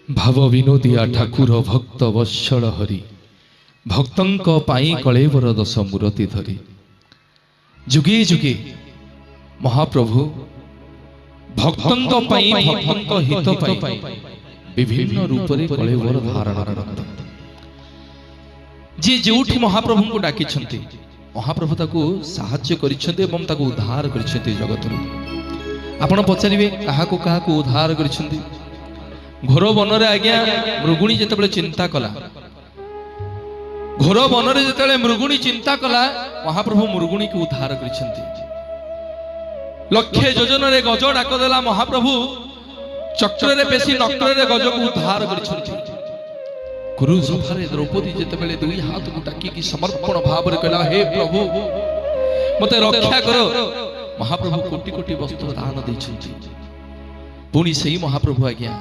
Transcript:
भाव विनोदिया ठाकुर भक्त वत्सल हरि भक्तंक पाई कलेवर दश मूर्ति धरी जुगे जुगे महाप्रभु भक्तंक पाई भक्तंक हित पाई विभिन्न रूप रे कलेवर धारण करत जे जोठी महाप्रभु को डाकी छंती महाप्रभु ताको सहाय्य करिसेंते एवं ताको उद्धार करिसेंते जगत रो आपण पचारिबे काहाको काहाको उद्धार करिसेंती घोर बनरे आज्ञा मृगुणी जेतेबेले चिंता कला घोर बनरे जेतेबेले मृगुणी चिंता कला महाप्रभु मृगुणी को उद्धार करिसेंती लक्ष्य योजन रे गज डाक देला महाप्रभु चक्र रे पेशी नक्र रे गज को उद्धार करिसेंती गुरु सभारे द्रौपदी जेतेबेले दुई हाथ को टाकी की समर्पण भाव रे कहला हे प्रभु मते रक्षा करो महाप्रभु कोटि कोटि वस्तु दान दैछंती पुणी सेही महाप्रभु आज्ञा